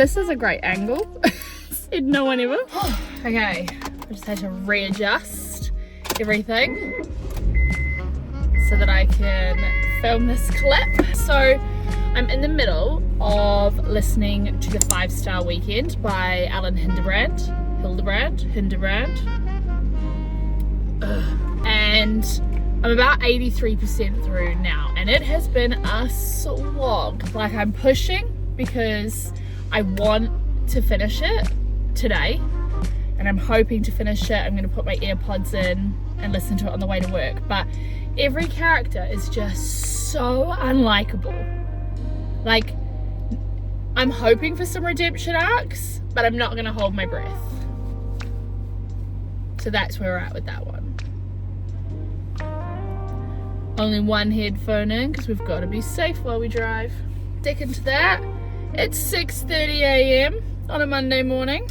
this is a great angle. Said no one ever. Okay, I just had to readjust everything so that I can film this clip. So I'm in the middle of listening to the 5-Star Weekend by Alan Hildebrand. And I'm about 83% through now, and it has been a slog. Like, I'm pushing because I want to finish it today, and I'm hoping to finish it. I'm going to put my AirPods in and listen to it on the way to work, but every character is just so unlikable. Like, I'm hoping for some redemption arcs, but I'm not going to hold my breath. So that's where we're at with that one. Only one headphone in because we've got to be safe while we drive. Dick into that. It's 6:30 a.m. on a Monday morning.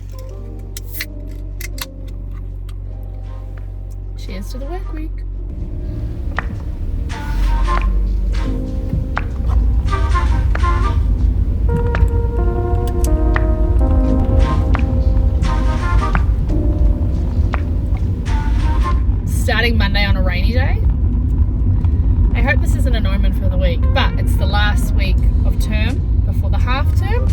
Cheers to the work week. Starting Monday on a rainy day. I hope this isn't an omen for the week, but it's the last week of term before the half term.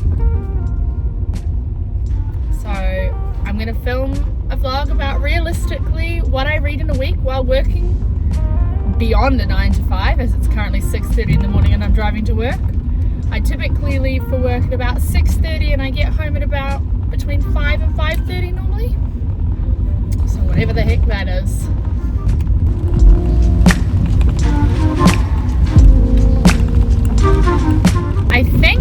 So I'm going to film a vlog about realistically what I read in a week while working beyond a 9 to 5, as it's currently 6:30 in the morning and I'm driving to work. I typically leave for work at about 6:30 and I get home at about between 5 and 5:30 normally. So whatever the heck that is. I think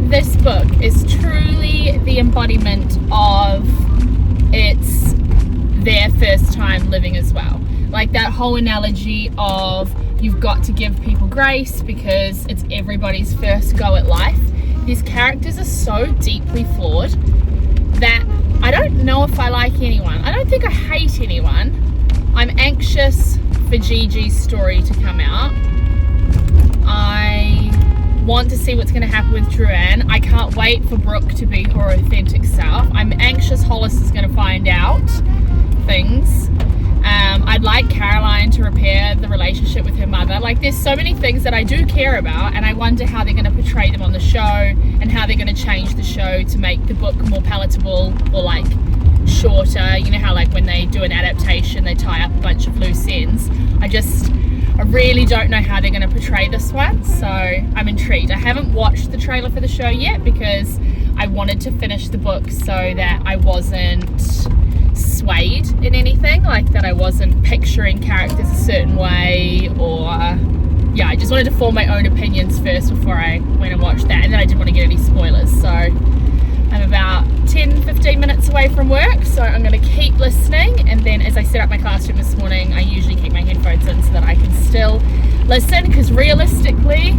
this book is truly the embodiment of it's their first time living as well. Like that whole analogy of you've got to give people grace because it's everybody's first go at life. These characters are so deeply flawed that I don't know if I like anyone. I don't think I hate anyone. I'm anxious for Gigi's story to come out. I want to see what's going to happen with Truanne. I can't wait for Brooke to be her authentic self. I'm anxious Hollis is going to find out things. I'd like Caroline to repair the relationship with her mother. Like, there's so many things that I do care about, and I wonder how they're going to portray them on the show and how they're going to change the show to make the book more palatable or like shorter. You know how like when they do an adaptation they tie up a bunch of loose ends. I really don't know how they're going to portray this one, so I'm intrigued. I haven't watched the trailer for the show yet because I wanted to finish the book so that I wasn't swayed in anything, like that I wasn't picturing characters a certain way, or yeah, I just wanted to form my own opinions first before I went and watched that, and then I didn't want to get any spoilers. So I'm about 10-15 minutes away from work, so I'm going to keep listening, and then as I set up my classroom this morning, I usually keep my headphones in so that I can still listen, because realistically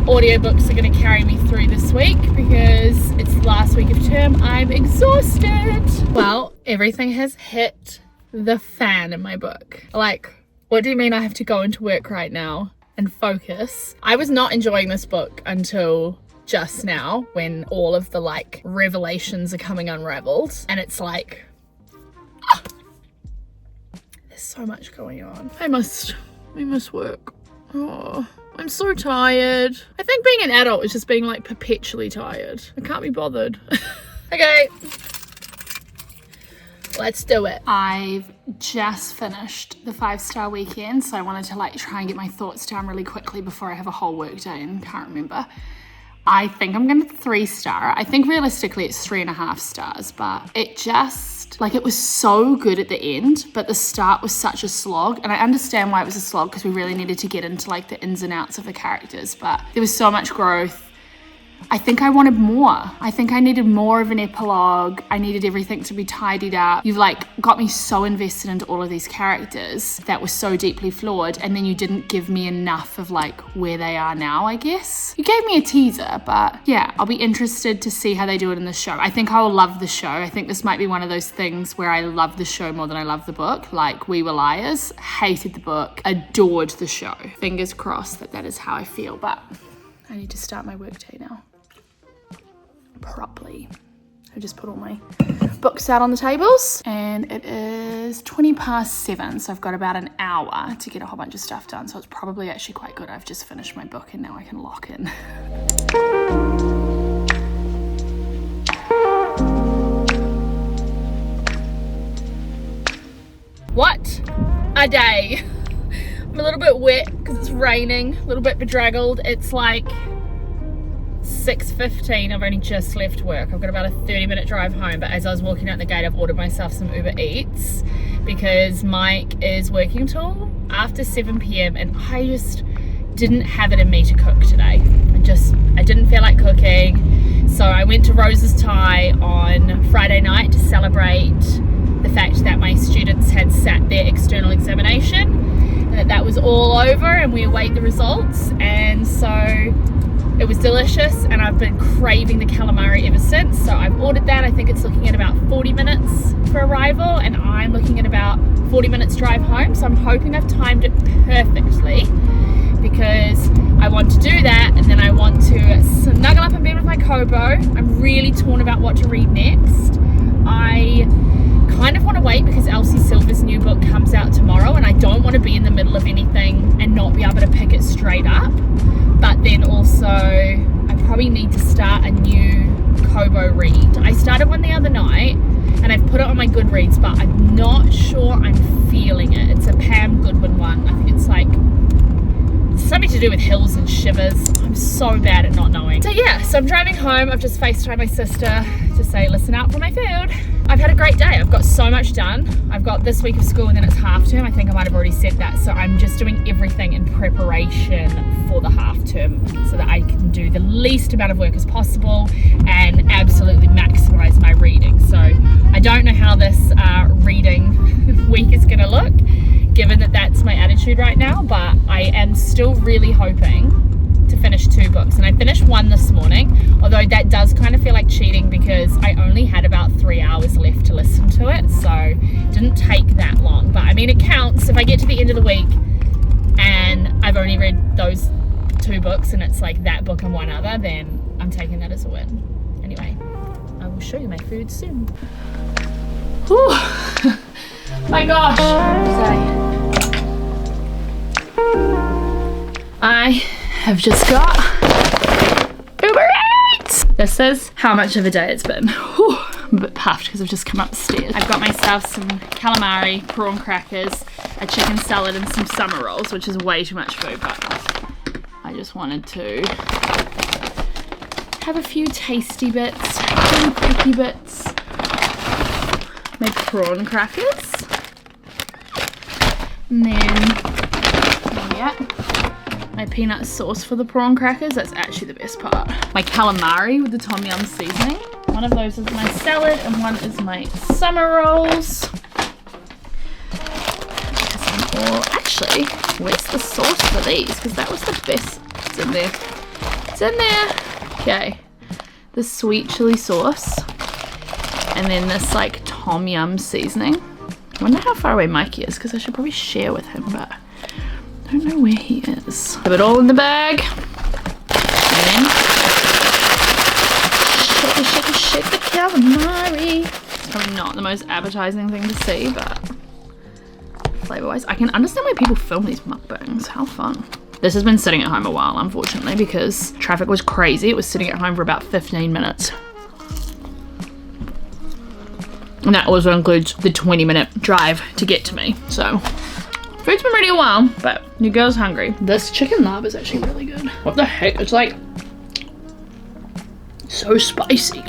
audiobooks are going to carry me through this week because it's the last week of term. I'm exhausted. Well, everything has hit the fan in my book. Like, what do you mean I have to go into work right now and focus? I was not enjoying this book until just now, when all of the like revelations are coming unraveled, and it's like there's so much going on. I must work. Oh, I'm so tired. I think being an adult is just being like perpetually tired. I can't be bothered. Okay, let's do it. I've just finished the 5-Star Weekend, so I wanted to like try and get my thoughts down really quickly before I have a whole work day and can't remember. I think I'm going to 3-star. I think realistically it's 3.5 stars, but it just, like, it was so good at the end, but the start was such a slog. And I understand why it was a slog because we really needed to get into like the ins and outs of the characters, but there was so much growth. I think I wanted more. I think I needed more of an epilogue. I needed everything to be tidied up. You've like got me so invested into all of these characters that were so deeply flawed, and then you didn't give me enough of like where they are now, I guess. You gave me a teaser, but yeah, I'll be interested to see how they do it in the show. I think I will love the show. I think this might be one of those things where I love the show more than I love the book. Like We Were Liars, hated the book, adored the show. Fingers crossed that that is how I feel, but I need to start my work day now. properly. I just put all my books out on the tables and it is 7:20, so I've got about an hour to get a whole bunch of stuff done, so it's probably actually quite good. I've just finished my book and now I can lock in. What a day. I'm a little bit wet because it's raining, a little bit bedraggled. It's like 6:15. I've only just left work. I've got about a 30-minute drive home, but as I was walking out the gate, I've ordered myself some Uber Eats because Mike is working till after 7 p.m. and I just didn't have it in me to cook today. I didn't feel like cooking. So I went to Rose's Thai on Friday night to celebrate the fact that my students had sat their external examination and that was all over and we await the results, and so it was delicious and I've been craving the calamari ever since. So I've ordered that. I think it's looking at about 40 minutes for arrival and I'm looking at about 40 minutes drive home, so I'm hoping I've timed it perfectly because I want to do that and then I want to snuggle up in bed with my Kobo. I'm really torn about what to read next. I kind of want to wait because Elsie Silver's new book comes out tomorrow and I don't want to be in the middle of anything and not be able to pick it straight up. But then also I probably need to start a new Kobo read. I started one the other night and I've put it on my Goodreads, but I'm not sure I'm feeling it. It's a Pam Goodwin one. I think it's like something to do with hills and shivers. I'm so bad at not knowing. So yeah, so I'm driving home. I've just FaceTimed my sister to say, listen out for my food. I've had a great day. I've got so much done. I've got this week of school and then it's half term. I think I might have already said that. So I'm just doing everything in preparation for the half term so that I can do the least amount of work as possible and absolutely maximize my reading. So I don't know how this reading week is gonna look, given that that's my attitude right now, but I am still really hoping to finish 2 books, and I finished 1 this morning, although that does kind of feel like cheating because I only had about 3 hours left to listen to it, so it didn't take that long. But I mean, it counts. If I get to the end of the week and I've only read those 2 books and it's like that book and one other, then I'm taking that as a win. Anyway, I will show you my food soon. Whew. My gosh, I have just got Uber Eats. This is how much of a day it's been. Whew, I'm a bit puffed because I've just come up the stairs. I've got myself some calamari, prawn crackers, a chicken salad and some summer rolls, which is way too much food, but I just wanted to have a few tasty bits, really picky bits. My prawn crackers. And then, yeah, my peanut sauce for the prawn crackers. That's actually the best part. My calamari with the tom yum seasoning. One of those is my salad and one is my summer rolls. Actually, where's the sauce for these? Because that was the best. It's in there. It's in there. Okay. The sweet chili sauce. And then this like tom yum seasoning. I wonder how far away Mikey is because I should probably share with him, but I don't know where he is. Have it all in the bag. And then shake the calamari. It's probably not the most appetizing thing to see, but flavor-wise, I can understand why people film these mukbangs. How fun. This has been sitting at home a while, unfortunately, because traffic was crazy. It was sitting at home for about 15 minutes. And that also includes the 20-minute drive to get to me. So, food's been ready a while, but your girl's hungry. This chicken lab is actually really good. What the heck? It's like so spicy.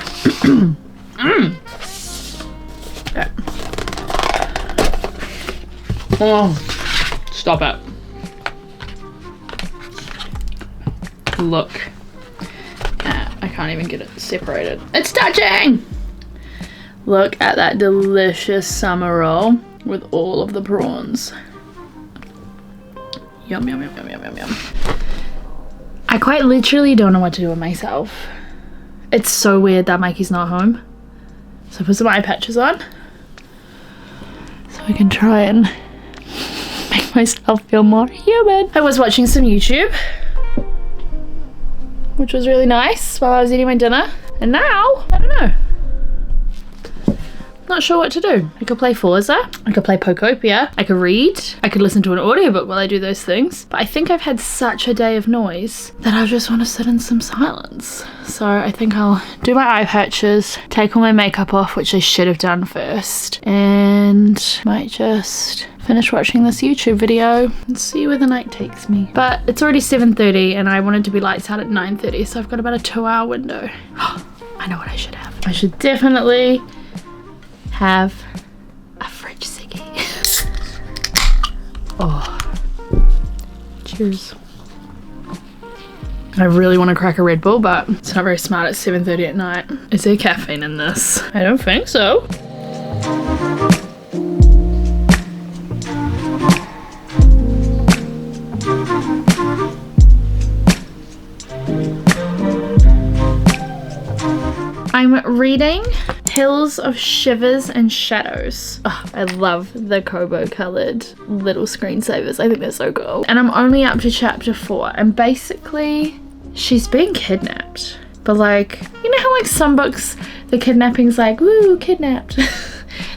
Okay. Oh, stop it. Look. I can't even get it separated. It's touching! Look at that delicious summer roll with all of the prawns. Yum, yum, yum, yum, yum, yum, yum. I quite literally don't know what to do with myself. It's so weird that Mikey's not home. So I put some eye patches on so I can try and make myself feel more human. I was watching some YouTube, which was really nice while I was eating my dinner. And now, I don't know. Not sure what to do. I could play Forza, I could play Pokopia, I could read, I could listen to an audiobook while I do those things. But I think I've had such a day of noise that I just want to sit in some silence. So I think I'll do my eye patches, take all my makeup off, which I should have done first, and might just finish watching this YouTube video and see where the night takes me. But it's already 7:30 and I wanted to be lights out at 9:30, so I've got about a 2-hour window. I know what I should have. I should definitely have a fridge ciggy. Oh, cheers. I really want to crack a Red Bull, but it's not very smart at 7:30 at night. Is there caffeine in this? I don't think so. I'm reading Hills of Shivers and Shadows. Oh, I love the Kobo coloured little screensavers. I think they're so cool. And I'm only up to chapter 4. And basically, she's being kidnapped. But like, you know how like some books, the kidnapping's like, woo, kidnapped.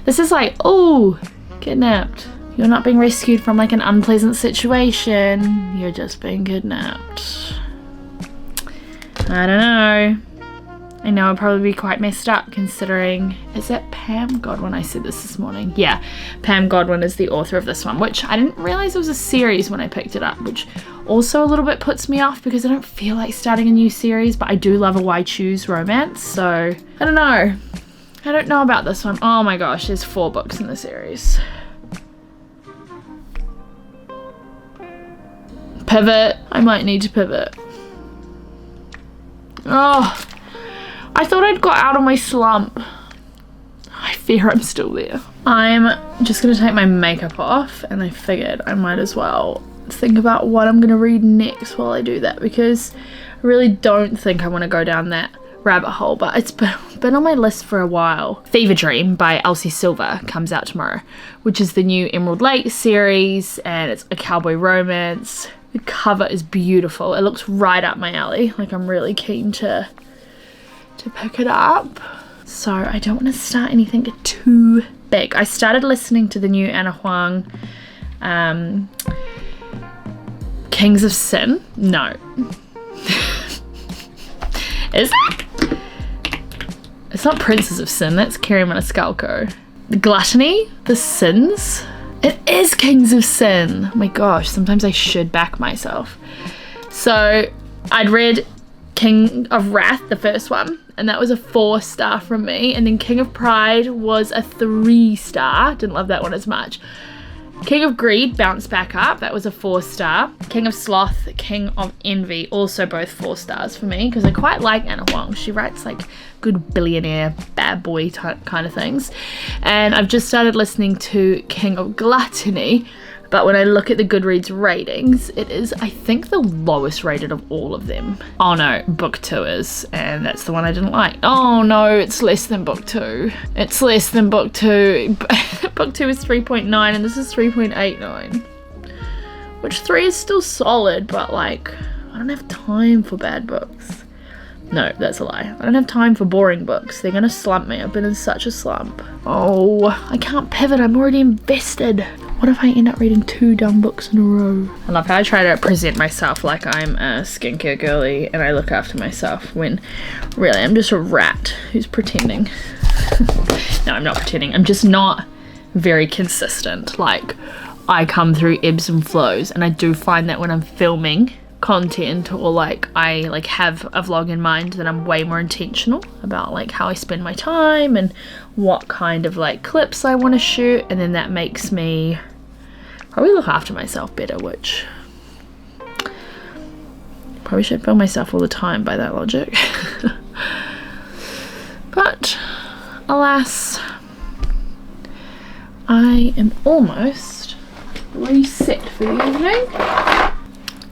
This is like, oh, kidnapped. You're not being rescued from like an unpleasant situation. You're just being kidnapped. I don't know. I know I'll probably be quite messed up considering, is it Pam Godwin? I said this morning. Yeah, Pam Godwin is the author of this one, which I didn't realize it was a series when I picked it up, which also a little bit puts me off because I don't feel like starting a new series, but I do love a Why Choose romance, so I don't know. I don't know about this one. Oh my gosh, there's 4 books in the series. Pivot. I might need to pivot. Oh. I thought I'd got out of my slump. I fear I'm still there. I'm just gonna take my makeup off and I figured I might as well think about what I'm gonna read next while I do that, because I really don't think I want to go down that rabbit hole, but it's been on my list for a while. Fever Dream by Elsie Silver comes out tomorrow, which is the new Emerald Lake series, and it's a cowboy romance. The cover is beautiful. It looks right up my alley. Like, I'm really keen to pick it up. So I don't want to start anything too big. I started listening to the new Anna Huang Kings of Sin. No. Is it? It's not Princes of Sin, that's Kerry Maniscalco. The Gluttony, The Sins. It is Kings of Sin. Oh my gosh, sometimes I should back myself. So I'd read King of Wrath, the first one, and that was a 4-star from me. And then King of Pride was a 3-star. Didn't love that one as much. King of Greed bounced back up. That was a 4-star. King of Sloth, King of Envy, also both 4 stars for me, because I quite like Anna Huang. She writes like good billionaire, bad boy type kind of things. And I've just started listening to King of Gluttony, but when I look at the Goodreads ratings, it is, I think, the lowest rated of all of them. Oh no, book 2 is, and that's the one I didn't like. Oh no, it's less than book 2. It's less than book 2. Book 2 is 3.9 and this is 3.89. Which 3 is still solid, but like, I don't have time for bad books. No, that's a lie. I don't have time for boring books. They're gonna slump me. I've been in such a slump. Oh, I can't pivot. I'm already invested. What if I end up reading 2 dumb books in a row? I love how I try to present myself like I'm a skincare girly and I look after myself when really I'm just a rat who's pretending. No, I'm not pretending. I'm just not very consistent. Like, I come through ebbs and flows, and I do find that when I'm filming content or like I like have a vlog in mind, that I'm way more intentional about like how I spend my time and what kind of like clips I want to shoot, and then that makes me probably look after myself better, which probably should film myself all the time by that logic. But alas, I am almost reset for the evening.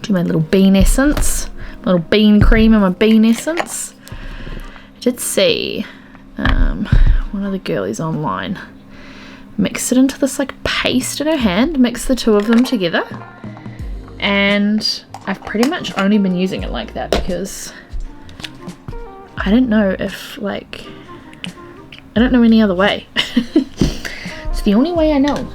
Do my little bean essence, my little bean cream and my bean essence. I did see one of the girlies online mix it into this like paste in her hand, mix the 2 of them together, and I've pretty much only been using it like that because I didn't know if, like, I don't know any other way. It's the only way I know.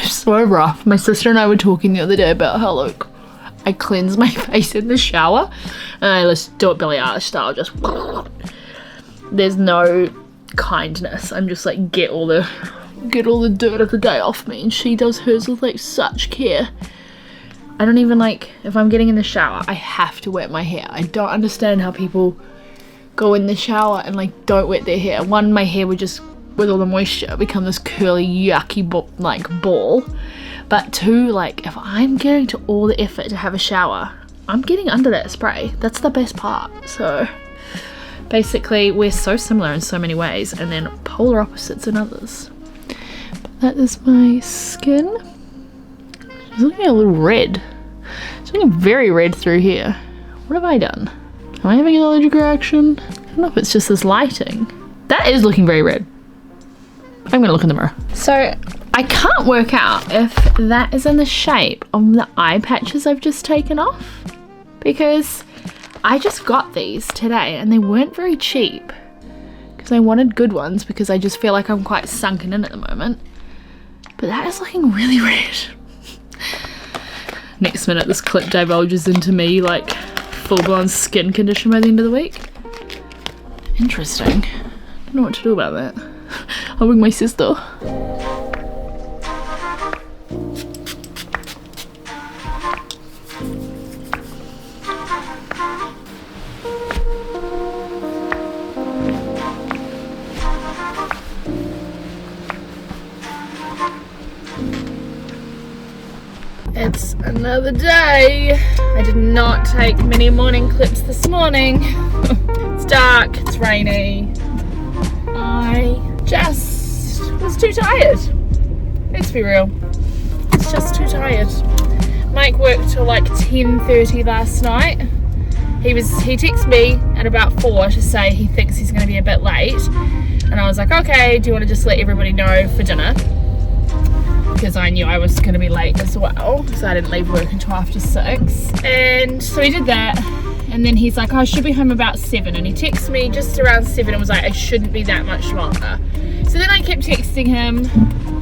So rough. My sister and I were talking the other day about how, like, I cleanse my face in the shower and I just do it Billie Eilish style, just there's no kindness. I'm just like, get all the dirt of the day off me, and she does hers with like such care. I don't even, like, if I'm getting in the shower, I have to wet my hair. I don't understand how people go in the shower and like don't wet their hair. One, my hair would just, with all the moisture, become this curly yucky ball. But two, like, if I'm going to all the effort to have a shower, I'm getting under that spray. That's the best part. So basically we're so similar in so many ways and then polar opposites in others. But that is my skin. It's looking a little red. It's looking very red through here. What have I done? Am I having an allergic reaction? I don't know if it's just this lighting. That is looking very red. I'm gonna look in the mirror. So I can't work out if that is in the shape of the eye patches I've just taken off, because I just got these today and they weren't very cheap because I wanted good ones, because I just feel like I'm quite sunken in at the moment. But that is looking really red. Next minute this clip divulges into me like full-blown skin condition by the end of the week. Interesting. I don't know what to do about that. I'll ring my sister. It's another day. I did not take many morning clips this morning. It's dark, it's rainy. I just was too tired. Let's be real. It's just too tired. Mike worked till like 10:30 last night. He texted me at about 4 to say he thinks he's going to be a bit late. And I was like, okay, do you want to just let everybody know for dinner? Because I knew I was going to be late as well, because I didn't leave work until after 6. And so he did that, and then he's like, oh, I should be home about 7, and he texted me just around 7 and was like, I shouldn't be that much longer. So then I kept texting him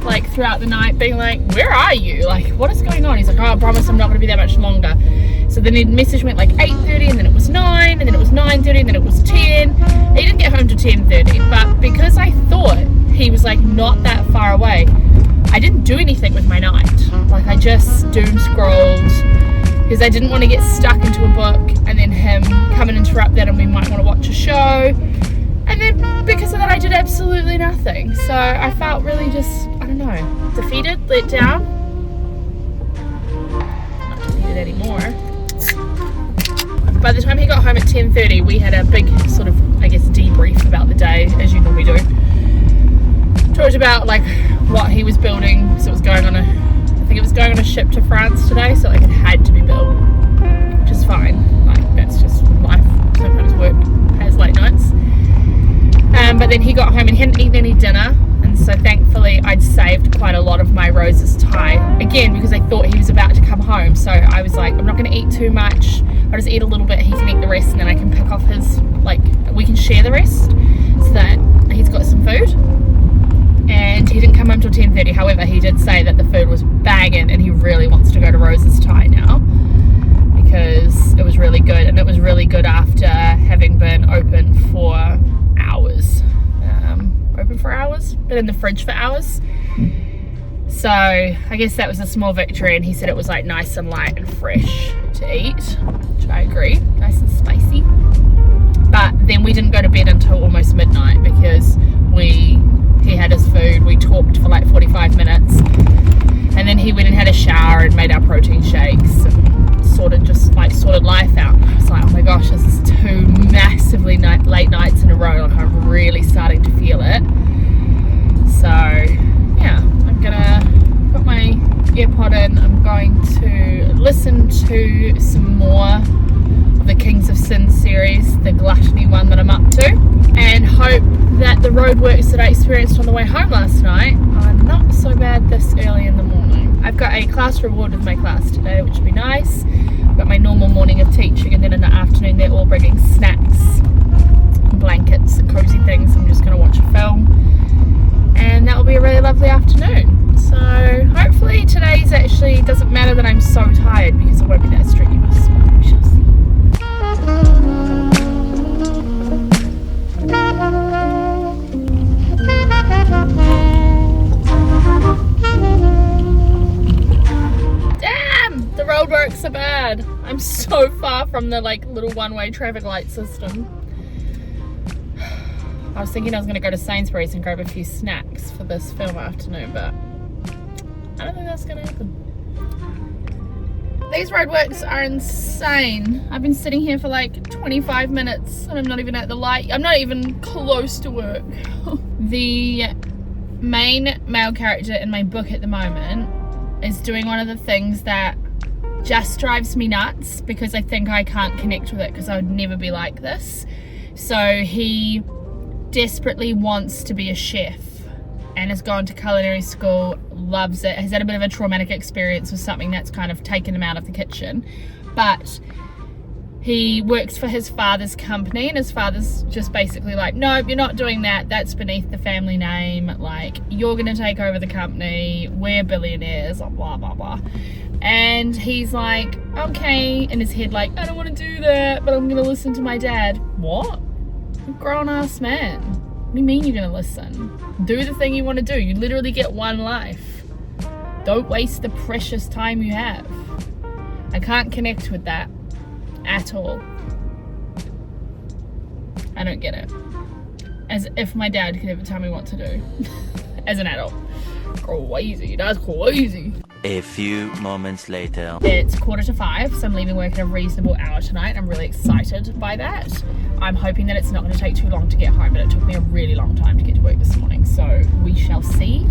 like throughout the night, being like, where are you? Like, what is going on? He's like, oh, I promise I'm not going to be that much longer. So then his message went like 8:30, and then it was 9, and then it was 9:30, and then it was 10. He didn't get home till 10:30, but because I thought he was like not that far away, I didn't do anything with my night. Like, I just doom scrolled because I didn't want to get stuck into a book and then him come and interrupt that and we might want to watch a show. And then because of that, I did absolutely nothing. So I felt really just, I don't know, defeated, let down. Not defeated anymore. By the time he got home at 10:30, we had a big sort of, I guess, debrief about the day, as you normally do. Talked about like what he was building, because it was going on a ship to France today, so like it had to be built, which is fine. Like, that's just life. Sometimes work has late nights. But then he got home and he hadn't eaten any dinner, and so thankfully I'd saved quite a lot of my Rose's Thai, again because I thought he was about to come home. So I was like, I'm not going to eat too much, I'll just eat a little bit, he can eat the rest, and then I can pick off his, like, we can share the rest so that he's got some food. And he didn't come home till 10:30. However, he did say that the food was banging and he really wants to go to Rose's Thai now because it was really good, and it was really good after having been open for hours. Been in the fridge for hours. So I guess that was a small victory, and he said it was like nice and light and fresh to eat, which I agree, nice and spicy. But then we didn't go to bed until almost midnight because he had his food, we talked for like 45 minutes, and then he went and had a shower and made our protein shakes and sorted life out. I was like, oh my gosh, this is 2 massively late nights in a row. Like, I'm really starting to feel it. So yeah, I'm gonna put my earpod in. I'm going to listen to some more of the Kings of Sin series, the gluttony one that I'm up to, and hope that the roadworks that I experienced on the way home last night are not so bad this early in the morning. I've got a class reward with my class today, which will be nice. I've got my normal morning of teaching, and then in the afternoon they're all bringing snacks, blankets and cozy things. I'm just going to watch a film, and that will be a really lovely afternoon. So hopefully today's actually doesn't matter that I'm so tired, because it won't be that strenuous, but we shall see. Damn, the roadworks are bad. I'm so far from the like little one-way traffic light system. I was thinking I was going to go to Sainsbury's and grab a few snacks for this film afternoon, but I don't think that's going to happen. These roadworks are insane. I've been sitting here for like 25 minutes and I'm not even at the light. I'm not even close to work. The main male character in my book at the moment is doing one of the things that just drives me nuts, because I think I can't connect with it because I would never be like this. So he desperately wants to be a chef and has gone to culinary school, loves it, has had a bit of a traumatic experience with something that's kind of taken him out of the kitchen, but he works for his father's company, and his father's just basically like, nope, you're not doing that, that's beneath the family name, like you're gonna take over the company, we're billionaires, blah blah blah. And he's like, okay, in his head, like, I don't want to do that, but I'm gonna listen to my dad. What? You're a grown-ass man. What do you mean you're gonna listen? Do the thing you want to do. You literally get one life. Don't waste the precious time you have. I can't connect with that at all. I don't get it. As if my dad could ever tell me what to do as an adult. Crazy. That's crazy. A few moments later. It's 4:45, so I'm leaving work at a reasonable hour tonight. I'm really excited by that. I'm hoping that it's not going to take too long to get home, but it took me a really long time to get to work this morning, so we shall see.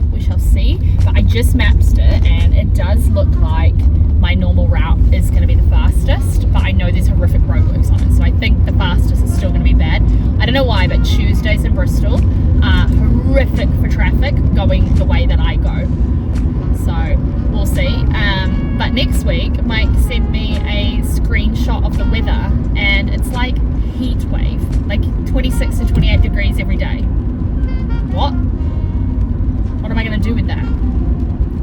But I just mapped it, and it does look like my normal route is going to be the fastest, but I know there's horrific roadworks on it, so I think the fastest is still going to be bad. I don't know why, but Tuesdays in Bristol are horrific for traffic going the way that I go. So we'll see. But next week Mike sent me a screenshot of the weather, and it's like heat wave, like 26 to 28 degrees every day. What am I going to do with that?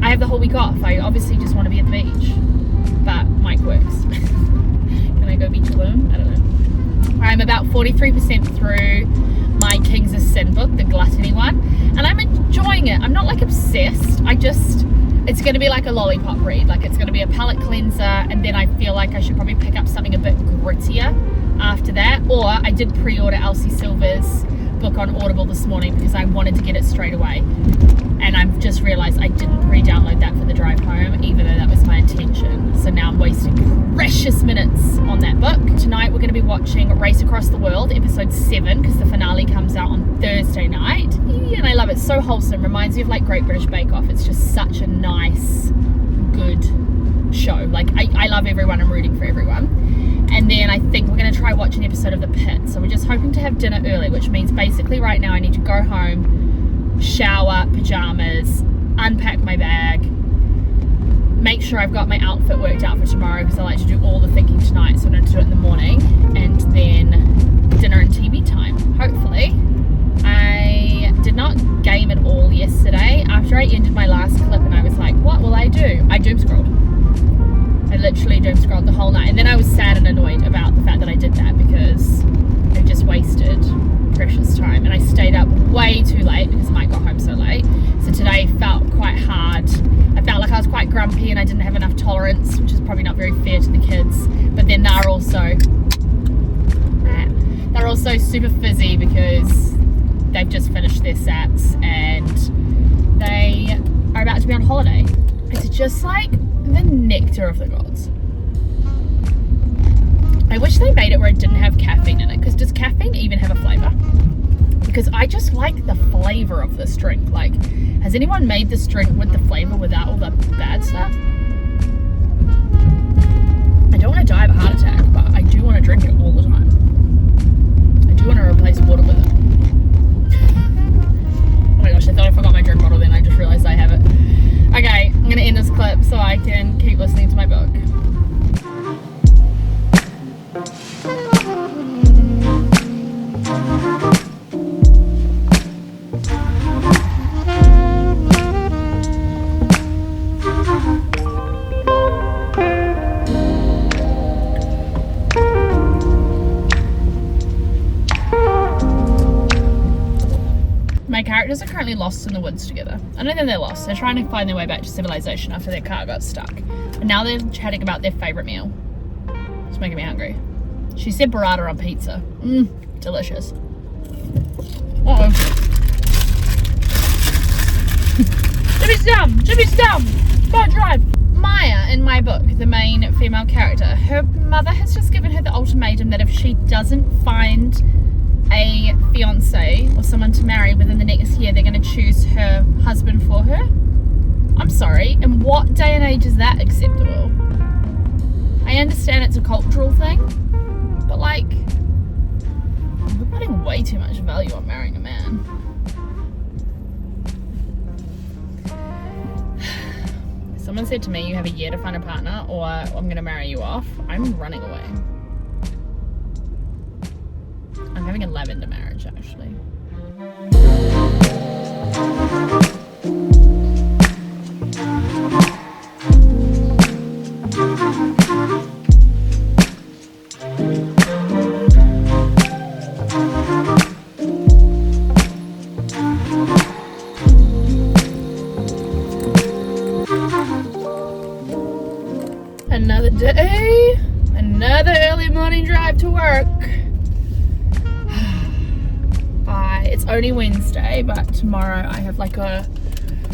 I have the whole week off. I obviously just want to be at the beach, but Mike works. Can I go beach alone? I don't know. I'm about 43% through my Kings of Sin book, the gluttony one, and I'm enjoying it. I'm not like obsessed. It's going to be like a lollipop read. Like, it's going to be a palate cleanser, and then I feel like I should probably pick up something a bit grittier after that. Or I did pre-order Elsie Silver's book on Audible this morning because I wanted to get it straight away, and I've just realized I didn't pre-download that for the drive home, even though that was my intention. So now I'm wasting precious minutes on that book. Tonight we're going to be watching Race Across the World episode 7, because the finale comes out on Thursday night, and I love it. It's so wholesome, reminds me of like Great British Bake Off. It's just such a nice, good show. Like, I love everyone, I'm rooting for everyone. And then I think we're going to try watch an episode of The Pit. So we're just hoping to have dinner early, which means basically right now I need to go home, shower, pajamas, unpack my bag, make sure I've got my outfit worked out for tomorrow, because I like to do all the thinking tonight, so I'm going to do it in the morning, and then dinner and TV time, hopefully. I did not game at all yesterday. After I ended my last clip and I was like, what will I do? I doom scrolled. I literally doom scrolled the whole night, and then I was sad and annoyed about the fact that I did that, because I just wasted precious time, and I stayed up way too late because Mike got home so late. So today felt quite hard. I felt like I was quite grumpy and I didn't have enough tolerance, which is probably not very fair to the kids. But then they're also super fizzy because they've just finished their sats and they are about to be on holiday. It's just like the nectar of the gods. I wish they made it where it didn't have caffeine in it, because does caffeine even have a flavour? Because I just like the flavour of this drink. Like, has anyone made this drink with the flavour without all the bad stuff? I don't want to die of a heart attack, but I do want to drink it all the time. I do want to replace water with it. Oh my gosh, I thought I forgot my drink bottle then. I just realised I have it. Okay, I'm going to end this clip. So my characters are currently lost in the woods together. I don't think they're lost. They're trying to find their way back to civilization after their car got stuck. And now they're chatting about their favourite meal. It's making me hungry. She said burrata on pizza. Delicious. Uh-oh. Jimmy's down. Go drive. Maya, in my book, the main female character, her mother has just given her the ultimatum that if she doesn't find a fiance or someone to marry within the next year, they're going to choose her husband for her. I'm sorry, in what day and age is that acceptable? I understand it's a cultural thing, but like, we're putting way too much value on marrying a man. Someone said to me, you have a year to find a partner or I'm going to marry you off. I'm running away. I'm having a lavender marriage, actually. Another day, another early morning drive to work. It's only Wednesday, but tomorrow I have like a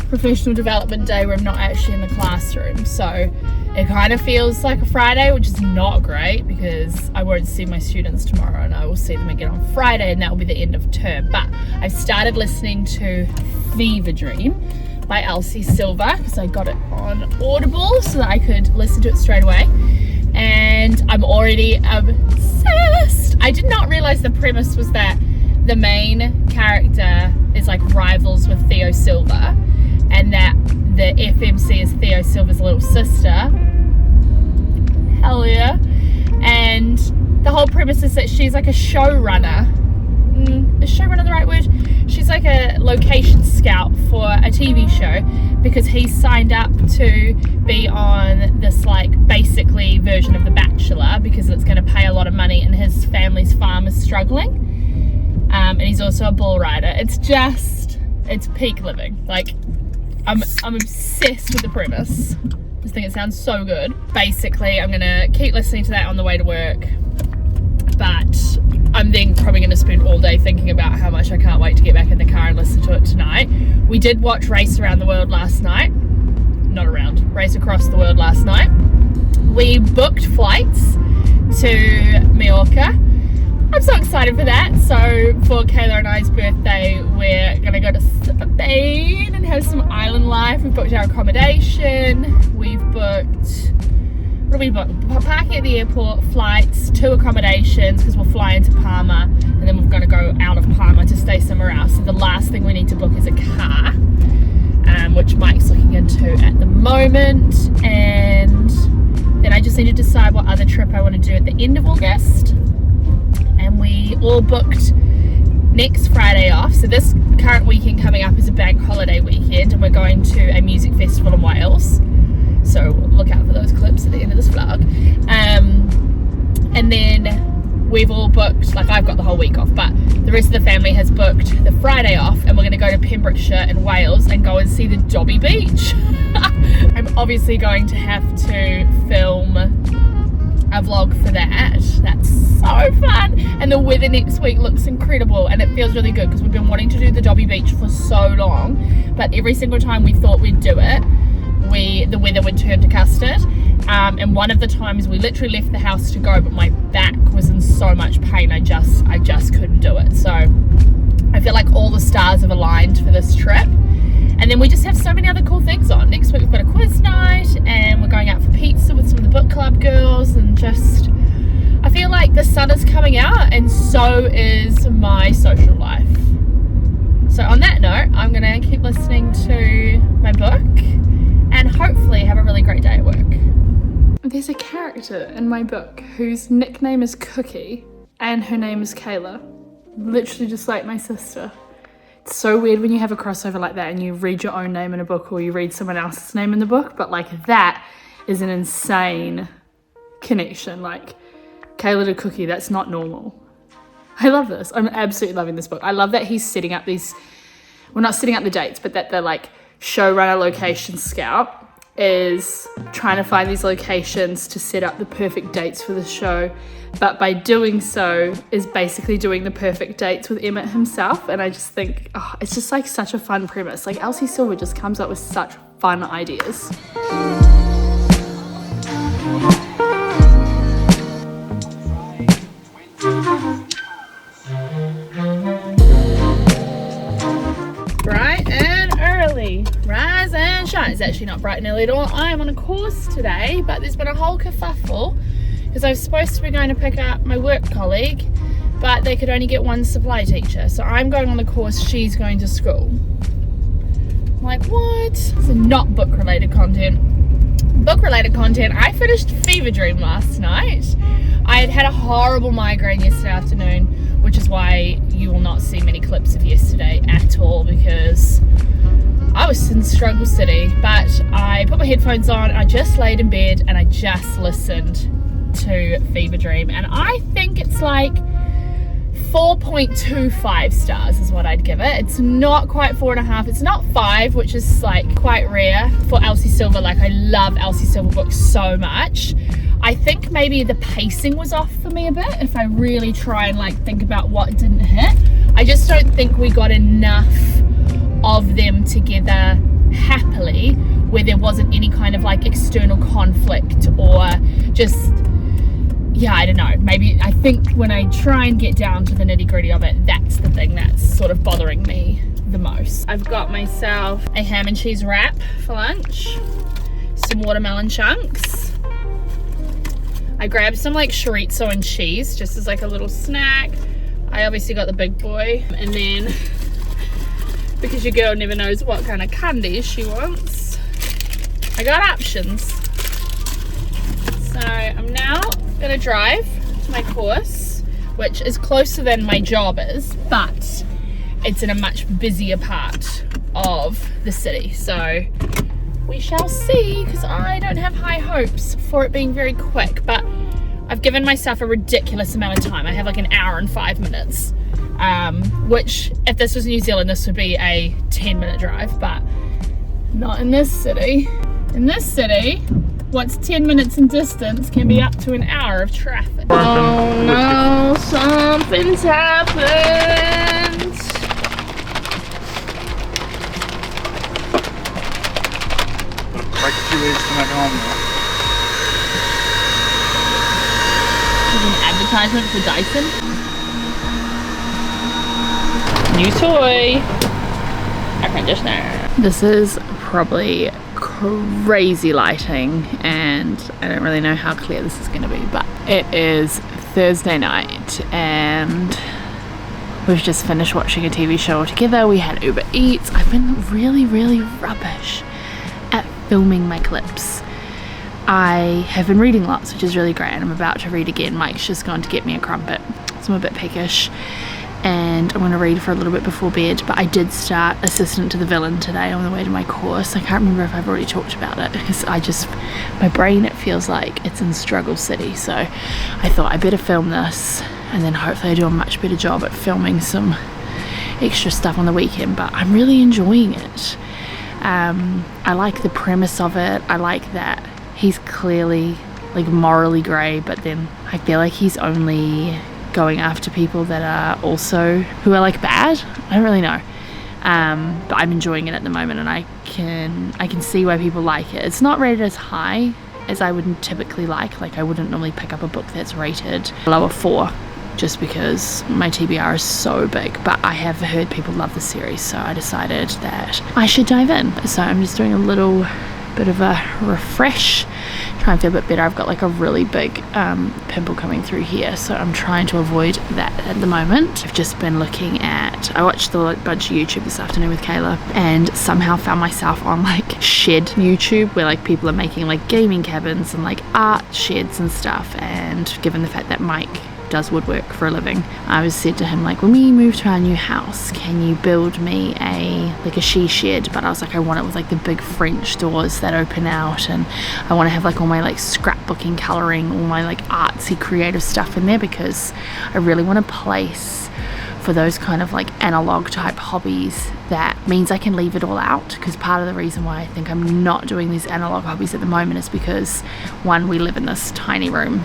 professional development day where I'm not actually in the classroom. So it kind of feels like a Friday, which is not great because I won't see my students tomorrow and I will see them again on Friday, and that will be the end of term. But I've started listening to Fever Dream by Elsie Silver because I got it on Audible so that I could listen to it straight away, and I'm already obsessed. I did not realize the premise was that the main character is like rivals with Theo Silver, and that the FMC is Theo Silver's little sister. Hell yeah. And the whole premise is that she's like a showrunner. Is showrunner the right word? She's like a location scout for a TV show because he signed up to be on this like basically version of The Bachelor because it's going to pay a lot of money and his family's farm is struggling. And he's also a bull rider. It's peak living. Like, I'm obsessed with the premise. I just think it sounds so good. Basically, I'm gonna keep listening to that on the way to work, but I'm then probably gonna spend all day thinking about how much I can't wait to get back in the car and listen to it tonight. We did watch Race Around the World last night. Race Across the World last night. We booked flights to Mallorca. I'm so excited for that. So for Kayla and I's birthday, we're gonna go to Spain and have some island life. We've booked our accommodation. We've booked, parking at the airport, flights, 2 accommodations because we'll fly into Palma and then we're gonna go out of Palma to stay somewhere else. So the last thing we need to book is a car, which Mike's looking into at the moment. And then I just need to decide what other trip I want to do at the end of August. And we all booked next Friday off. So this current weekend coming up is a bank holiday weekend and we're going to a music festival in Wales. So look out for those clips at the end of this vlog. And then we've all booked, like I've got the whole week off, but the rest of the family has booked the Friday off and we're going to go to Pembrokeshire in Wales and go and see the Dobby Beach. I'm obviously going to have to film a vlog for that. That's so fun, and the weather next week looks incredible and it feels really good because we've been wanting to do the Dobby Beach for so long, but every single time we thought we'd do it, the weather would turn to custard, and one of the times we literally left the house to go but my back was in so much pain I just couldn't do it. So I feel like all the stars have aligned for this trip. And then we just have so many other cool things on. Next week we've got a quiz night and we're going out for pizza with some of the book club girls, and just, I feel like the sun is coming out and so is my social life. So on that note, I'm gonna keep listening to my book and hopefully have a really great day at work. There's a character in my book whose nickname is Cookie and her name is Kayla. Literally just like my sister. It's so weird when you have a crossover like that and you read your own name in a book or you read someone else's name in the book, but like that is an insane connection. Like Kayla to Cookie, that's not normal. I love this. I'm absolutely loving this book. I love that he's setting up these well, not setting up the dates, but that the like showrunner location scout is trying to find these locations to set up the perfect dates for the show, but by doing so is basically doing the perfect dates with Emmett himself. And I just think, oh, it's just like such a fun premise. Like Elsie Silver just comes up with such fun ideas. Bright and early, rise and shine. It's actually not bright and early at all. I am on a course today, but there's been a whole kerfuffle because I was supposed to be going to pick up my work colleague, but they could only get one supply teacher. So I'm going on the course, she's going to school. I'm like, what? It's not book related content. Book related content, I finished Fever Dream last night. I had had a horrible migraine yesterday afternoon, which is why you will not see many clips of yesterday at all, because I was in struggle city. But I put my headphones on, I just laid in bed and I just listened to Fever Dream, and I think it's like 4.25 stars is what I'd give it. It's not quite 4.5, it's not 5, which is like quite rare for Elsie Silver. Like, I love Elsie Silver books so much. I think maybe the pacing was off for me a bit, if I really try and like think about what didn't hit. I just don't think we got enough of them together happily, where there wasn't any kind of like external conflict or just, yeah, I don't know. Maybe I think when I try and get down to the nitty gritty of it, that's the thing that's sort of bothering me the most. I've got myself a ham and cheese wrap for lunch, some watermelon chunks. I grabbed some like chorizo and cheese just as like a little snack. I obviously got the big boy, and then because your girl never knows what kind of candies she wants, I got options. So I'm now gonna drive to my course, which is closer than my job is, but it's in a much busier part of the city. So we shall see, because I don't have high hopes for it being very quick, but I've given myself a ridiculous amount of time. I have like an hour and 5 minutes, which if this was New Zealand, this would be a 10-minute drive, but not in this city. In this city, what's 10 minutes in distance can be up to an hour of traffic. Oh no, something's happened. Like 2 weeks to make home. There's an advertisement for Dyson. New toy. Air conditioner. This is probably crazy lighting, and I don't really know how clear this is going to be, but it is Thursday night and we've just finished watching a TV show together. We had Uber Eats. I've been really rubbish at filming my clips. I have been reading lots, which is really great, and I'm about to read again. Mike's just gone to get me a crumpet, so I'm a bit peckish, and I'm going to read for a little bit before bed. But I did start Assistant to the Villain today on the way to my course. I can't remember if I've already talked about it, because my brain, it feels like it's in struggle city, so I thought I better film this, and then hopefully I do a much better job at filming some extra stuff on the weekend. But I'm really enjoying it. I like the premise of it. I like that he's clearly like morally grey, but then I feel like he's only going after people that are also who are like bad. I don't really know, but I'm enjoying it at the moment, and I can see why people like it. It's not rated as high as I would typically like I wouldn't normally pick up a book that's rated lower 4, just because my TBR is so big, but I have heard people love the series, so I decided that I should dive in. So I'm just doing a little bit of a refresh, try and feel a bit better. I've got like a really big pimple coming through here, so I'm trying to avoid that at the moment. I've just been looking at, I watched a bunch of YouTube this afternoon with Kayla, and somehow found myself on like shed YouTube, where like people are making like gaming cabins and like art sheds and stuff. And given the fact that Mike does woodwork for a living, I was said to him, like, when we move to our new house, can you build me a she shed? But I was like, I want it with like the big French doors that open out, and I want to have like all my like scrapbooking, colouring, all my like artsy creative stuff in there, because I really want a place for those kind of like analog type hobbies that means I can leave it all out, because part of the reason why I think I'm not doing these analog hobbies at the moment is because, one, we live in this tiny room.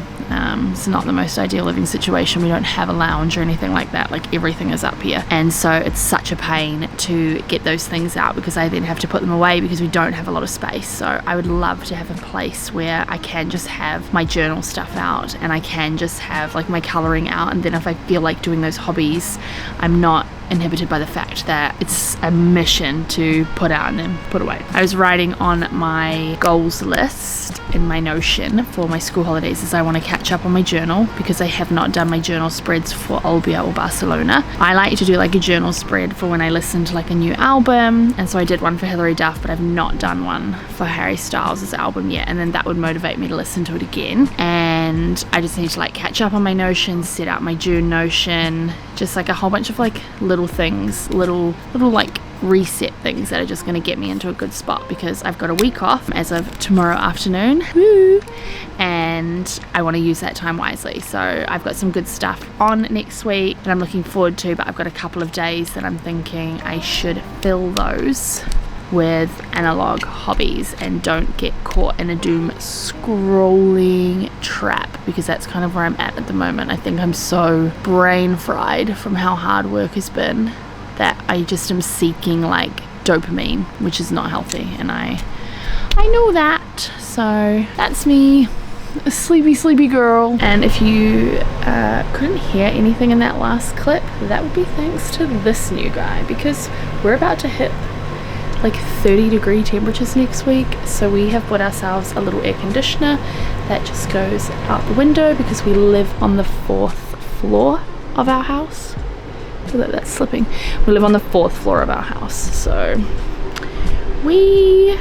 It's not the most ideal living situation. We don't have a lounge or anything like that. Like, everything is up here, and so it's such a pain to get those things out because I then have to put them away because we don't have a lot of space. So I would love to have a place where I can just have my journal stuff out, and I can just have like my coloring out, and then if I feel like doing those hobbies, I'm not inhibited by the fact that it's a mission to put out and then put away. I was writing on my goals list in my Notion for my school holidays as I want to catch up on my journal, because I have not done my journal spreads for Olbia or Barcelona. I like to do like a journal spread for when I listen to like a new album, and so I did one for Hilary Duff, but I've not done one for Harry Styles' album yet, and then that would motivate me to listen to it again. And I just need to like catch up on my Notion, set out my June Notion, just like a whole bunch of like little things, little like reset things that are just going to get me into a good spot, because I've got a week off as of tomorrow afternoon. Woo! And I want to use that time wisely. So I've got some good stuff on next week that I'm looking forward to, but I've got a couple of days that I'm thinking I should fill those with analog hobbies and don't get caught in a doom scrolling trap, because that's kind of where I'm at the moment. I think I'm so brain fried from how hard work has been that I just am seeking like dopamine, which is not healthy, and I know that. So that's me, a sleepy girl. And if you couldn't hear anything in that last clip, that would be thanks to this new guy, because we're about to hit like 30-degree temperatures next week. So we have bought ourselves a little air conditioner that just goes out the window, because we live on the 4th floor of our house. That's slipping. We live on the 4th floor of our house, so we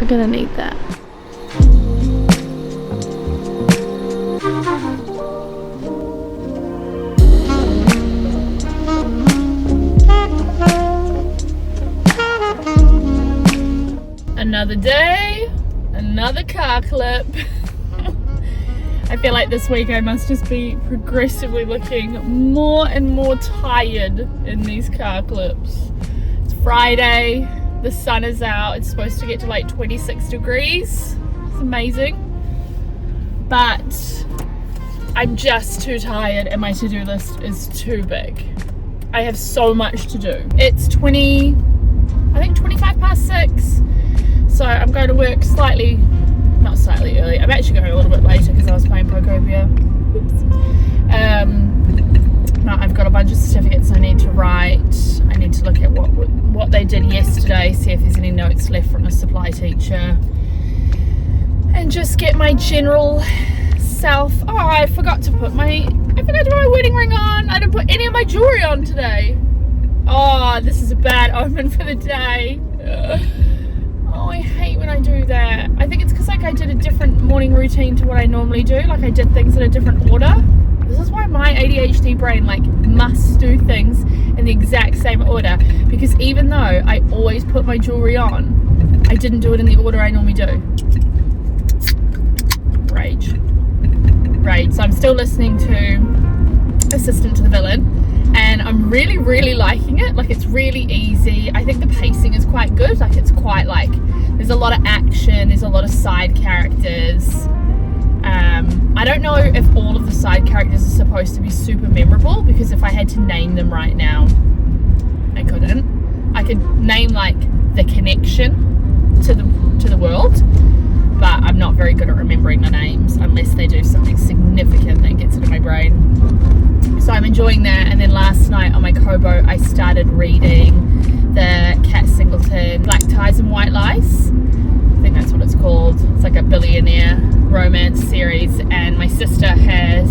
are gonna need that. Another day, another car clip. I feel like this week I must just be progressively looking more and more tired in these car clips. It's Friday, the sun is out, it's supposed to get to like 26 degrees. It's amazing. But I'm just too tired and my to-do list is too big. I have so much to do. It's 25 past 6. So I'm going to work not slightly early. I'm actually going a little bit later because I was playing Pokopia. Oops. No, I've got a bunch of certificates I need to write. I need to look at what they did yesterday, see if there's any notes left from the supply teacher, and just get my general self. Oh, I forgot to put my wedding ring on. I didn't put any of my jewelry on today. Oh, this is a bad omen for the day. Oh, I hate when I do that. I think it's because like I did a different morning routine to what I normally do. Like I did things in a different order. This is why my ADHD brain like must do things in the exact same order, because even though I always put my jewelry on, I didn't do it in the order I normally do. Rage. So I'm still listening to Assistant to the Villain, and I'm really liking it. Like, it's really easy. I think the pacing is quite good. Like, it's quite like there's a lot of action, there's a lot of side characters. I don't know if all of the side characters are supposed to be super memorable, because if I had to name them right now, I couldn't. I could name like the connection to the world, but I'm not very good at remembering the names unless they do something significant that gets into my brain. So I'm enjoying that. And then last night on my Kobo, I started reading the Kat Singleton Black Ties and White Lies. I think that's what it's called. It's like a billionaire romance series, and my sister has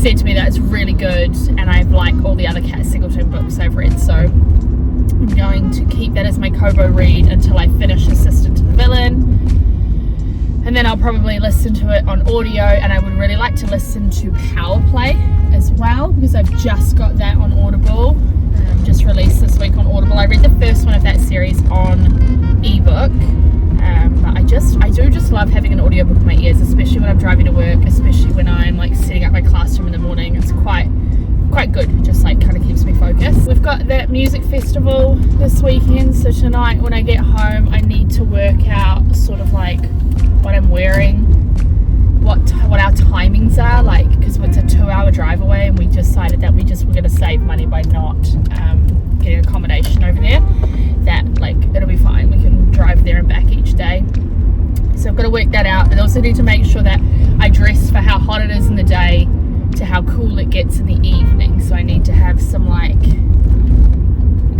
said to me that it's really good, and I've liked all the other Kat Singleton books I've read, so I'm going to keep that as my Kobo read until I finish Assistant to the Villain. And then I'll probably listen to it on audio, and I would really like to listen to Power Play as well, because I've just got that on Audible, just released this week on Audible. I read the first one of that series on ebook, but I do just love having an audiobook in my ears, especially when I'm driving to work, especially when I'm like setting up my classroom in the morning. It's quite good. It just like kind of keeps me focused. We've got got that music festival this weekend, so tonight when I get home I need to work out sort of like what I'm wearing, what our timings are, like, because it's a 2-hour drive away and we decided that we're going to save money by not getting accommodation over there. That, like, it'll be fine, we can drive there and back each day. So I've got to work that out, but also need to make sure that I dress for how hot it is in the day to how cool it gets in the evening. So I need to have some, like,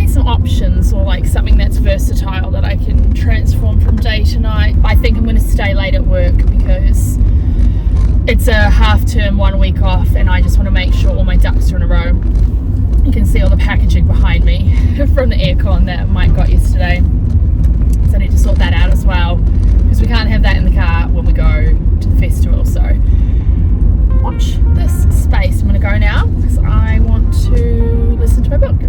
some options, or like something that's versatile that I can transform from day to night. I think I'm going to stay late at work because it's a half term, 1 week off, and I just want to make sure all my ducks are in a row. You can see all the packaging behind me from the aircon that Mike got yesterday, so I need to sort that out as well, because we can't have that in the car when we go to the festival. So watch this space. I'm going to go now because I want to listen to my book.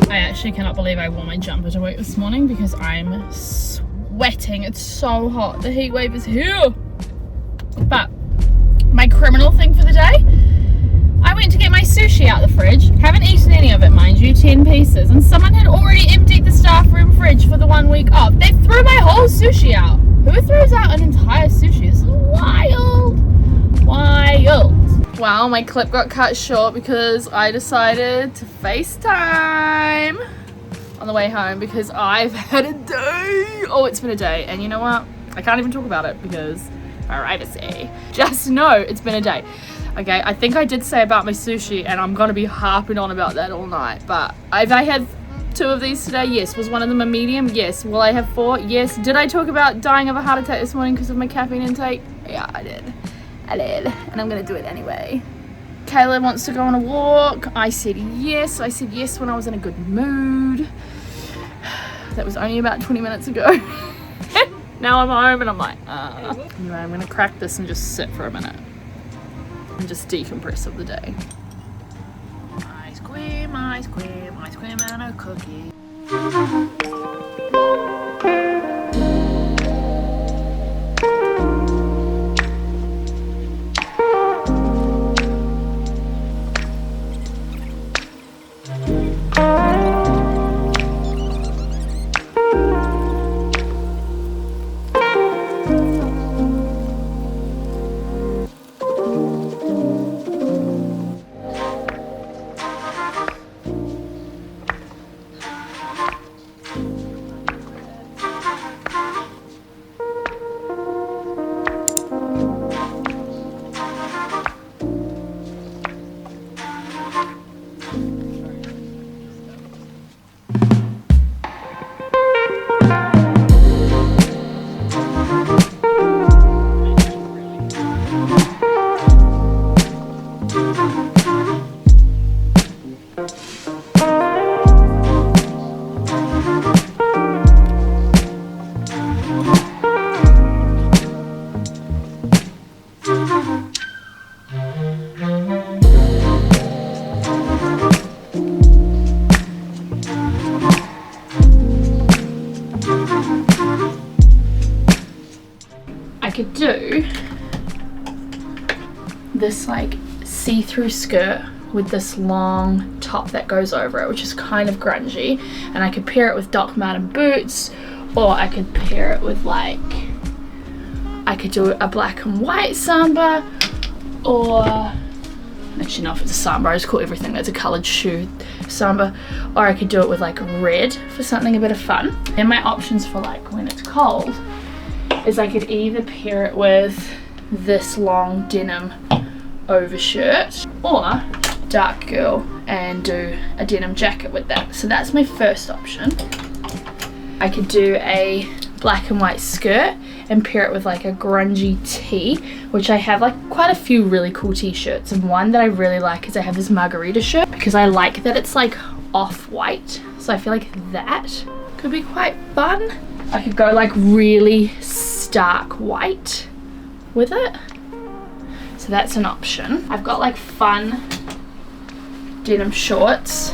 I actually cannot believe I wore my jumper to work this morning because I'm sweating. It's so hot. The heat wave is here. But my criminal thing for the day, I went to get my sushi out the fridge. Haven't eaten any of it, mind you, 10 pieces. And someone had already emptied the staff room fridge for the 1 week off. They threw my whole sushi out. Who throws out an entire sushi? This is wild. Wild. Wow, my clip got cut short because I decided to FaceTime on the way home because I've had a day. Oh, it's been a day. And you know what? I can't even talk about it because privacy. Just know it's been a day. Okay, I think I did say about my sushi, and I'm gonna be harping on about that all night. But have I had 2 of these today? Yes. Was one of them a medium? Yes. Will I have 4? Yes. Did I talk about dying of a heart attack this morning because of my caffeine intake? Yeah, I did. And I'm gonna do it anyway. Kayla wants to go on a walk. I said yes. I said yes when I was in a good mood. That was only about 20 minutes ago. Now I'm home and I'm like, Anyway, I'm gonna crack this and just sit for a minute and just decompress of the day. Ice cream and a cookie. Could do this like see-through skirt with this long top that goes over it, which is kind of grungy, and I could pair it with Doc Marten boots, or I could pair it with like, I could do a black and white samba, or actually no, if it's a samba I just call everything that's a coloured shoe samba, or I could do it with like red for something a bit of fun. And my options for like when it's cold is I could either pair it with this long denim overshirt or dark girl and do a denim jacket with that. So that's my first option. I could do a black and white skirt and pair it with like a grungy tee, which I have like quite a few really cool t-shirts, and one that I really like is I have this margarita shirt because I like that it's like off-white, so I feel like that could be quite fun. I could go like really stark white with it, so that's an option. I've got like fun denim shorts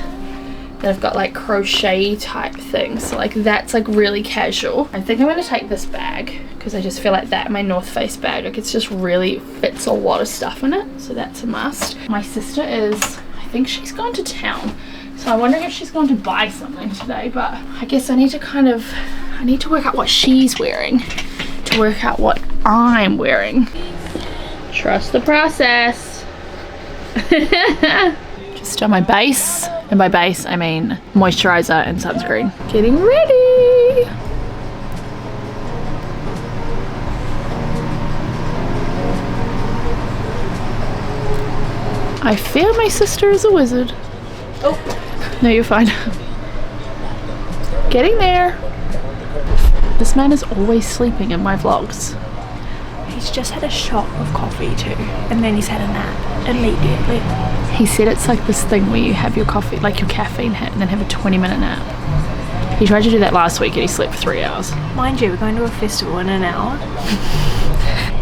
Then I've got like crochet type things. So like that's like really casual. I think I'm gonna take this bag because I just feel like that, my North Face bag, like it's just really fits a lot of stuff in it. So that's a must. My sister is, I think she's gone to town. So I'm wondering if she's going to buy something today, but I guess I need to work out what she's wearing to work out what I'm wearing. Trust the process. Just on my base, and by base I mean moisturizer and sunscreen. Getting ready. I fear my sister is a wizard. Oh. No, you're fine. Getting there. This man is always sleeping in my vlogs. He's just had a shot of coffee too, and then he's had a nap immediately. He said it's like this thing where you have your coffee, like your caffeine hit, and then have a 20-minute nap. He tried to do that last week and he slept for 3 hours. Mind you, we're going to a festival in an hour.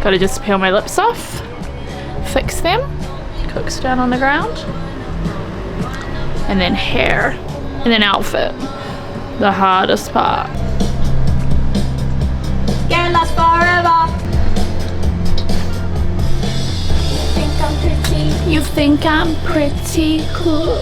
Gotta just peel my lips off, fix them, cooks down on the ground. And then hair, and then outfit. The hardest part. Can't last forever. You think I'm pretty cool.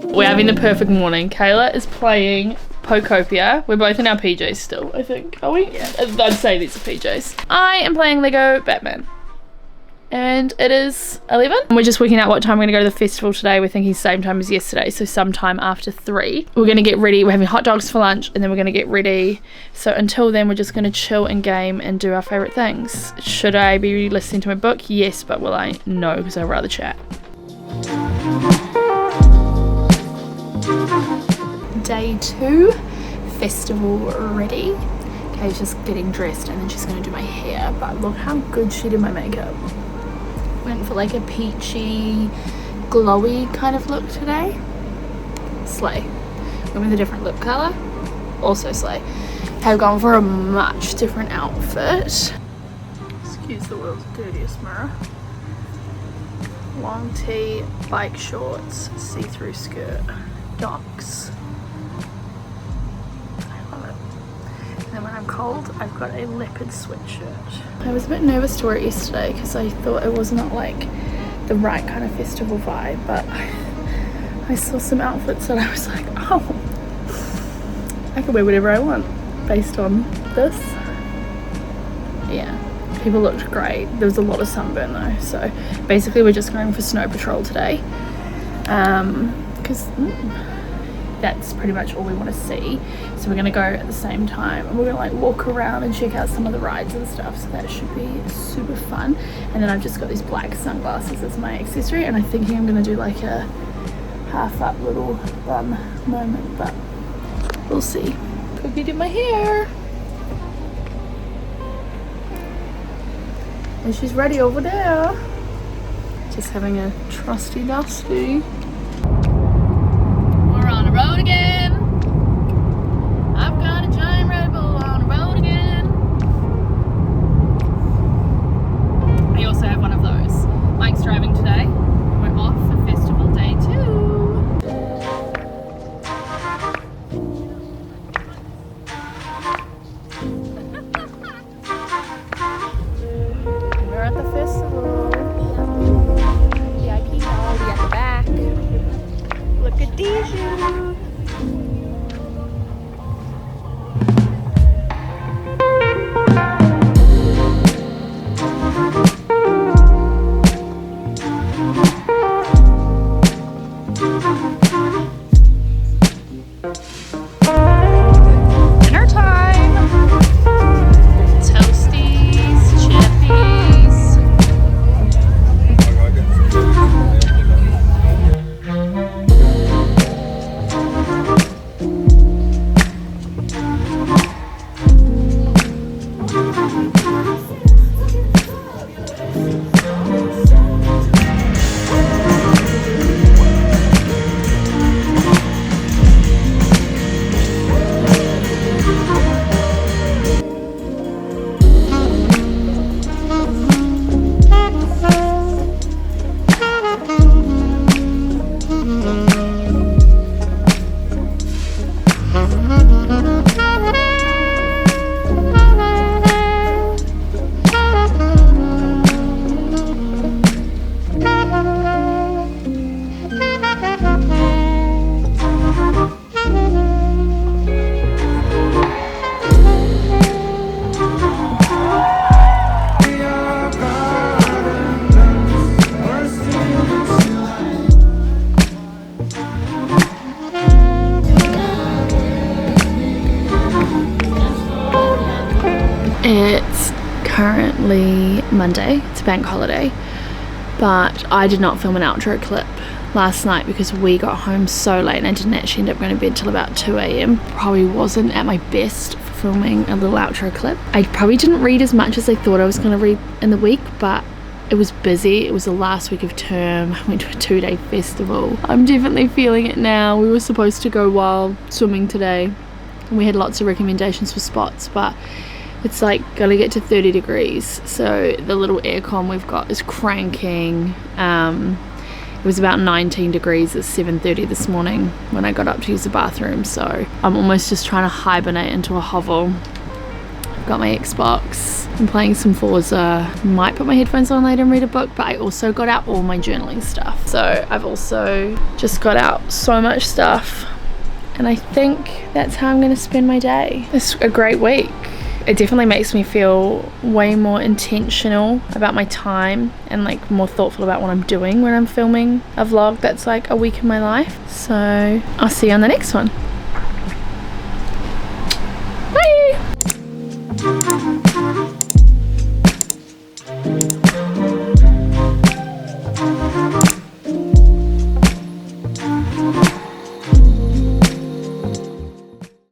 We're having the perfect morning. Kayla is playing Pokopia. We're both in our PJs still, I think. Are we? Yeah. I'd say these are PJs. I am playing Lego Batman. And it is 11. We're just working out what time we're going to go to the festival today. We're thinking same time as yesterday, so sometime after 3. We're going to get ready. We're having hot dogs for lunch, and then we're going to get ready. So until then, we're just going to chill and game and do our favourite things. Should I be listening to my book? Yes, but will I? No, because I'd rather chat. Day 2, festival ready. Kay's just getting dressed and then she's going to do my hair, but look how good she did my makeup. Went for like a peachy, glowy kind of look today. Slay. Went with a different lip colour. Also slay. Have gone for a much different outfit. Excuse the world's dirtiest mirror. Long tee, bike shorts, see-through skirt, docs. And when I'm cold, I've got a leopard sweatshirt. I was a bit nervous to wear it yesterday because I thought it was not like the right kind of festival vibe, but I saw some outfits and I was like, oh, I can wear whatever I want based on this. Yeah, people looked great. There was a lot of sunburn though, so basically we're just going for snow patrol today because that's pretty much all we want to see. So we're going to go at the same time and we're going to like walk around and check out some of the rides and stuff, so that should be super fun. And then I've just got these black sunglasses as my accessory, and I'm thinking I'm going to do like a half up little bum moment, but we'll see. Cookie did my hair and she's ready over there, just having a trusty dusty. Road again. I've got a giant Red Bull on the road again. I also have one of those. Mike's driving today. We're off for festival day 2. We're at the festival. VIP hall, we at the back. Dinner time! Toasties, chippies. It's currently Monday, it's a bank holiday, but I did not film an outro clip last night because we got home so late and I didn't actually end up going to bed till about 2 AM. Probably wasn't at my best for filming a little outro clip. I probably didn't read as much as I thought I was going to read in the week, but it was busy. It was the last week of term. I went to a 2-day festival. I'm definitely feeling it now. We were supposed to go wild swimming today and we had lots of recommendations for spots, but it's like gonna get to 30 degrees, so the little aircon we've got is cranking. It was about 19 degrees at 7:30 this morning when I got up to use the bathroom, so I'm almost just trying to hibernate into a hovel. I've got my Xbox, I'm playing some Forza, might put my headphones on later and read a book, but I also got out all my journaling stuff. So I've also just got out so much stuff, and I think that's how I'm gonna spend my day. It's a great week. It definitely makes me feel way more intentional about my time and like more thoughtful about what I'm doing when I'm filming a vlog that's like a week in my life. So I'll see you on the next one.